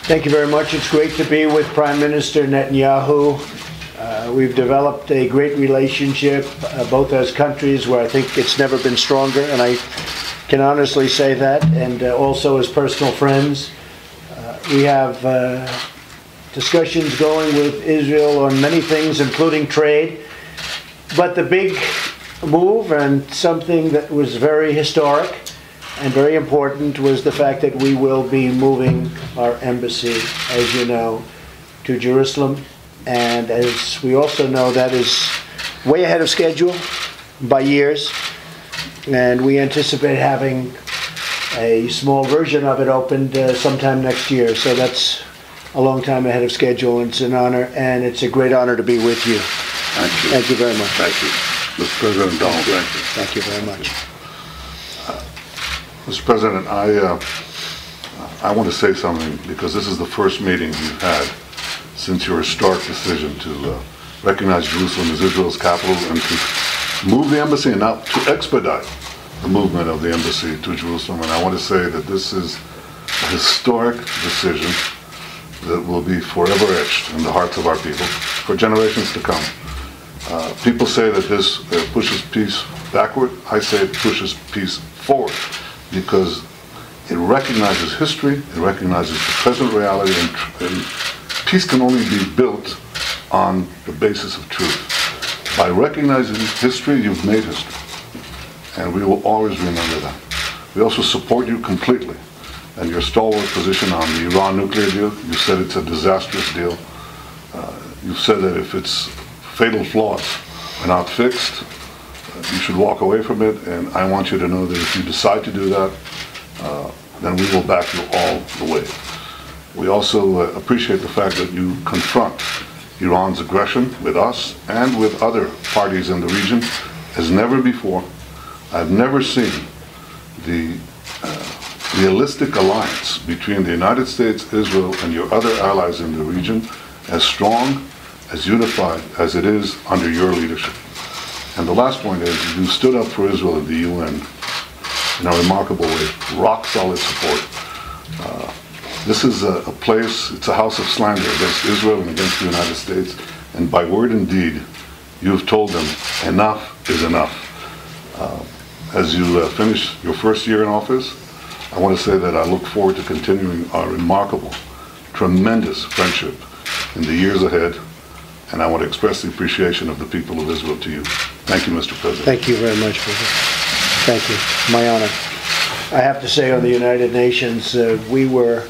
Thank you very much. It's great to be with Prime Minister Netanyahu. We've developed a great relationship, both as countries where I think it's never been stronger, and I can honestly say that, and also as personal friends. We have discussions going with Israel on many things, including trade. But the big move, and something that was very historic and very important, was the fact that we will be moving our embassy, as you know, to Jerusalem. And as we also know, that is way ahead of schedule by years. And we anticipate having a small version of it opened sometime next year. So that's a long time ahead of schedule. And it's an honor, and it's a great honor to be with you. Thank you. Thank you very much. Thank you. Mr. President Donald, thank you. Thank you very much. Mr. President, I want to say something, because this is the first meeting you've had since your historic decision to recognize Jerusalem as Israel's capital and to move the embassy, and now to expedite the movement of the embassy to Jerusalem. And I want to say that this is a historic decision that will be forever etched in the hearts of our people for generations to come. People say that this pushes peace backward. I say it pushes peace forward, because it recognizes history, it recognizes the present reality, and peace can only be built on the basis of truth. By recognizing history, you've made history, and we will always remember that. We also support you completely, and your stalwart position on the Iran nuclear deal. You said it's a disastrous deal. You've said that if its fatal flaws are not fixed, you should walk away from it, and I want you to know that if you decide to do that, then we will back you all the way. We also appreciate the fact that you confront Iran's aggression with us and with other parties in the region as never before. I've never seen the realistic alliance between the United States, Israel, and your other allies in the region as strong, as unified as it is under your leadership. And the last point is, you stood up for Israel in the UN in a remarkable way, rock solid support. This is a place, it's a house of slander against Israel and against the United States, and by word and deed, you've told them enough is enough. As you finish your first year in office, I want to say that I look forward to continuing our remarkable, tremendous friendship in the years ahead, and I want to express the appreciation of the people of Israel to you. Thank you, Mr. President. Thank you very much, brother. Thank you. My honor. I have to say, on the United Nations, we were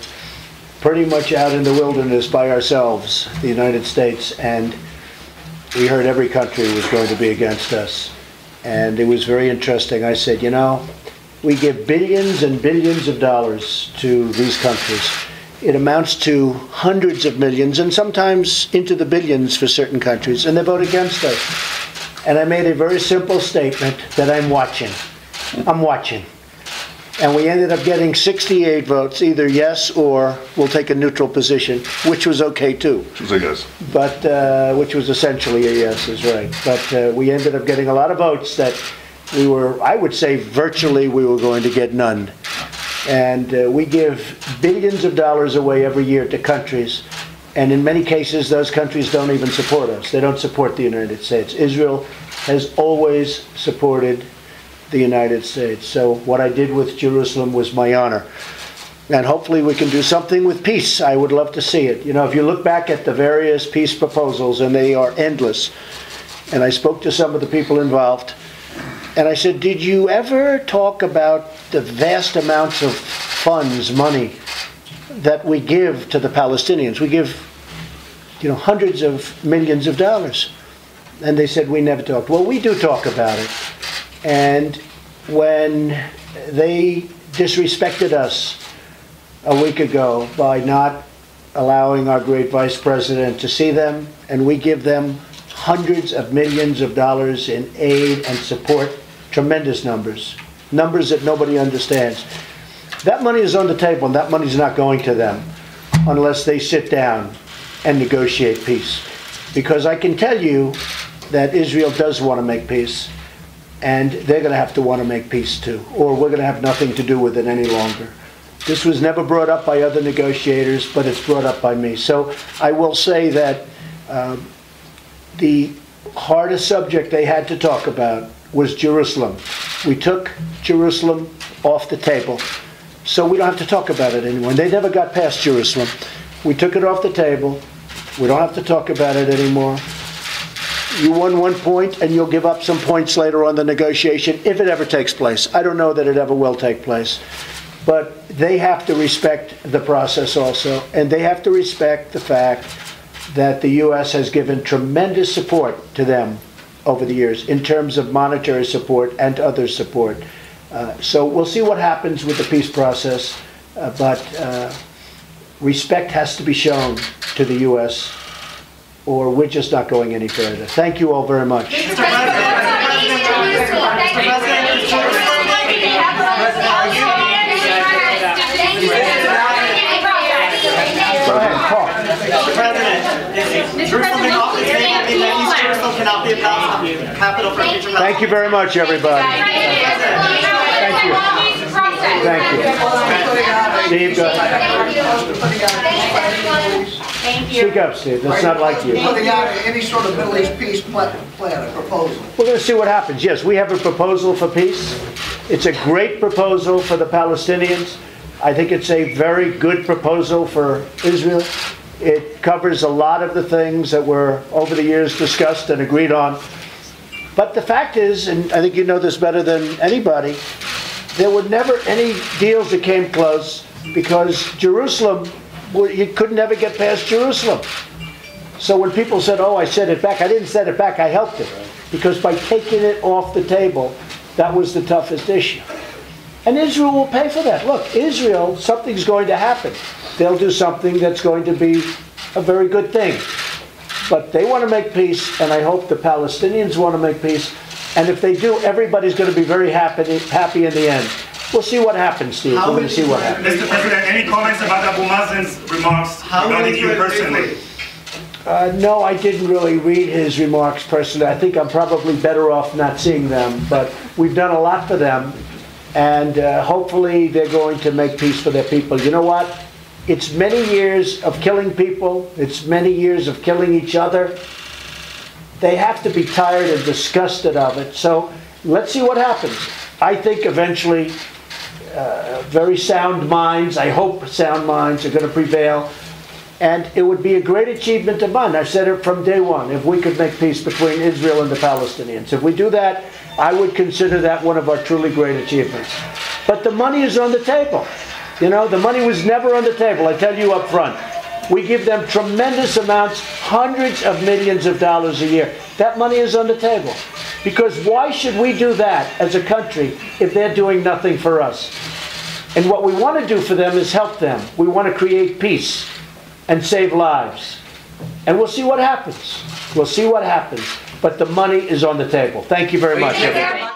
pretty much out in the wilderness by ourselves, the United States, and we heard every country was going to be against us. And it was very interesting. I said, you know, we give billions and billions of dollars to these countries. It amounts to hundreds of millions and sometimes into the billions for certain countries, and they vote against us. And I made a very simple statement that I'm watching. I'm watching. And we ended up getting 68 votes, either yes or we'll take a neutral position, which was okay too. Which was a yes. But, which was essentially a yes, is right. But we ended up getting a lot of votes that we were, I would say virtually we were going to get none. And we give billions of dollars away every year to countries. And in many cases, those countries don't even support us. They don't support the United States. Israel has always supported the United States. So what I did with Jerusalem was my honor. And hopefully we can do something with peace. I would love to see it. You know, if you look back at the various peace proposals, and they are endless, and I spoke to some of the people involved, and I said, did you ever talk about the vast amounts of funds, money, that we give to the Palestinians? We give, you know, hundreds of millions of dollars. And they said, we never talked. Well, we do talk about it. And when they disrespected us a week ago by not allowing our great vice president to see them, and we give them hundreds of millions of dollars in aid and support, tremendous numbers that nobody understands. That money is on the table, and that money is not going to them unless they sit down and negotiate peace. Because I can tell you that Israel does want to make peace, and they're going to have to want to make peace too, or we're going to have nothing to do with it any longer. This was never brought up by other negotiators, but it's brought up by me. So I will say that the hardest subject they had to talk about was Jerusalem. We took Jerusalem off the table, so we don't have to talk about it anymore. They never got past Jerusalem. We took it off the table. We don't have to talk about it anymore. You won 1 point, and you'll give up some points later on the negotiation, if it ever takes place. I don't know that it ever will take place. But they have to respect the process also, and they have to respect the fact that the U.S. has given tremendous support to them over the years in terms of monetary support and other support. So we'll see what happens with the peace process, but respect has to be shown to the U.S., or we're just not going any further. Thank you all very much. Thank you very much, everybody. Thank you. Thank you. Steve, go ahead. Thank you. Speak up, Steve. That's not like you. Putting out any sort of Middle East peace plan, a proposal. We're going to see what happens. Yes, we have a proposal for peace. It's a great proposal for the Palestinians. I think it's a very good proposal for Israel. It covers a lot of the things that were over the years discussed and agreed on. But the fact is, and I think you know this better than anybody, there were never any deals that came close because Jerusalem, you could never get past Jerusalem. So when people said, oh, I set it back, I didn't set it back, I helped it. Because by taking it off the table, that was the toughest issue. And Israel will pay for that. Look, Israel, something's going to happen. They'll do something that's going to be a very good thing. But they want to make peace, and I hope the Palestinians want to make peace. And if they do, everybody's going to be very happy in the end. We'll see what happens, Steve. We're going to see what happens. Mr. President, any comments about Abu Mazen's remarks regarding you personally? No, I didn't really read his remarks personally. I think I'm probably better off not seeing them. But we've done a lot for them. And hopefully they're going to make peace for their people. You know what? It's many years of killing people. It's many years of killing each other. They have to be tired and disgusted of it. So let's see what happens. I think eventually very sound minds, I hope sound minds, are going to prevail. And it would be a great achievement of mine. I've said it from day one, if we could make peace between Israel and the Palestinians. If we do that, I would consider that one of our truly great achievements. But the money is on the table. You know, the money was never on the table, I tell you up front. We give them tremendous amounts, hundreds of millions of dollars a year. That money is on the table. Because why should we do that as a country if they're doing nothing for us? And what we want to do for them is help them. We want to create peace and save lives. And we'll see what happens. We'll see what happens. But the money is on the table. Thank you very much, everybody.